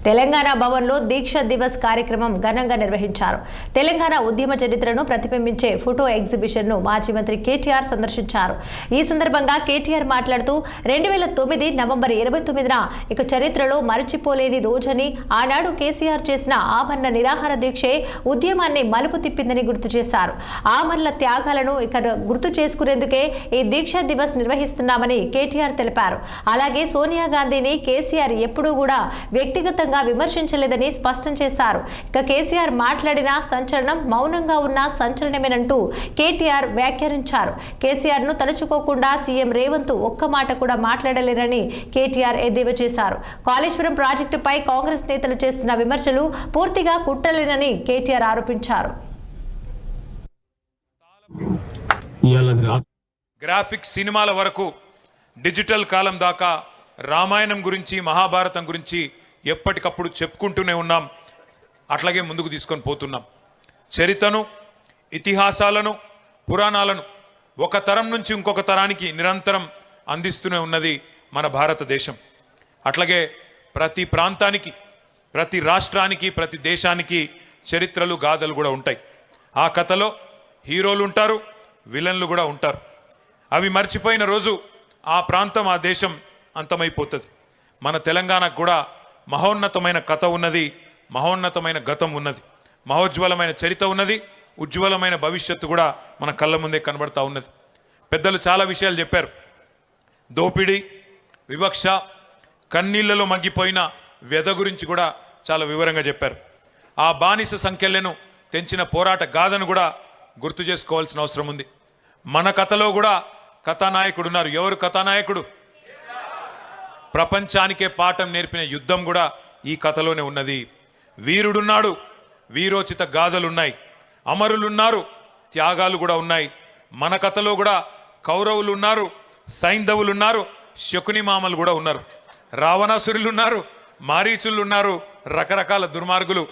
తెలంగాణ భవన్లో దీక్ష దివస్ కార్యక్రమం ఘనంగా నిర్వహించారు. తెలంగాణ ఉద్యమ చరిత్రను ప్రతిబింబించే ఫోటో ఎగ్జిబిషన్ను మాజీ మంత్రి కేటీఆర్ సందర్శించారు. ఈ సందర్భంగా కేటీఆర్ మాట్లాడుతూ 2009 నవంబర్ 29న ఇక చరిత్రలో మరచిపోలేని రోజని, ఆనాడు కేసీఆర్ చేసిన ఆమరణ నిరాహార దీక్షే ఉద్యమాన్ని మలుపు తిప్పిందని గుర్తు చేశారు. ఆమరణ త్యాగాలను ఇక గుర్తు చేసుకునేందుకే ఈ దీక్ష దివస్ నిర్వహిస్తున్నామని కేటీఆర్ తెలిపారు. అలాగే సోనియా గాంధీని కేసీఆర్ ఎప్పుడూ కూడా వ్యక్తిగతంగా విమర్శించలేదని స్పష్టం చేశారు. ఇక కేసీఆర్ మాట్లాడిన సంచలనం, మౌనంగా ఉన్న సంచలనమేనంటూ కేటీఆర్ వ్యాఖ్యానించారు. కేసీఆర్ ను తలుచుకోకుండా సీఎం రేవంత్ ఒక్క మాట కూడా మాట్లాడలేరని కేటీఆర్ ఎద్దేవా చేశారు. కాళేశ్వరం ప్రాజెక్టుపై కాంగ్రెస్ నేతలు చేస్తున్న విమర్శలు పూర్తిగా కుట్రలేనని కేటీఆర్ ఆరోపించారు. గ్రాఫిక్స్ సినిమాల వరకు డిజిటల్ కాలం దాకా రామాయణం గురించి, మహాభారతం గురించి ఎప్పటికప్పుడు చెప్పుకుంటూనే ఉన్నాం. అట్లాగే ముందుకు తీసుకొని పోతున్నాం. చరిత్రను, ఇతిహాసాలను, పురాణాలను ఒక తరం నుంచి ఇంకొక తరానికి నిరంతరం అందిస్తూనే ఉన్నది మన భారతదేశం. అట్లాగే ప్రతి ప్రాంతానికి, ప్రతి రాష్ట్రానికి, ప్రతి దేశానికి చరిత్రలు, గాథలు కూడా ఉంటాయి. ఆ కథలో హీరోలు ఉంటారు, విలన్లు కూడా ఉంటారు. అవి మర్చిపోయిన రోజు ఆ ప్రాంతం, ఆ దేశం అంతమైపోతుంది. మన తెలంగాణకు కూడా మహోన్నతమైన కథ ఉన్నది, మహోన్నతమైన గతం ఉన్నది, మహోజ్వలమైన చరిత్ర ఉన్నది, ఉజ్వలమైన భవిష్యత్తు కూడా మన కళ్ళ ముందే కనబడతా ఉన్నది. పెద్దలు చాలా విషయాలు చెప్పారు. దోపిడీ, వివక్ష, కన్నీళ్లలో మగ్గిపోయిన వ్యధ గురించి కూడా చాలా వివరంగా చెప్పారు. ఆ బానిస సంఖ్యలను తెంచిన పోరాట గాథను కూడా గుర్తు చేసుకోవాల్సిన అవసరం ఉంది. మన కథలో కూడా కథానాయకుడు ఉన్నారు. ఎవరు కథానాయకుడు? ప్రపంచానికే పాఠం నేర్పిన యుద్ధం కూడా ఈ కథలోనే ఉన్నది. వీరుడున్నాడు, వీరోచిత గాథలున్నాయి, అమరులున్నారు, త్యాగాలు కూడా ఉన్నాయి. మన కథలో కూడా కౌరవులు ఉన్నారు, సైంధవులు ఉన్నారు, శకుని మామలు కూడా ఉన్నారు, రావణాసురులు ఉన్నారు, మారీచులు ఉన్నారు, రకరకాల దుర్మార్గులు.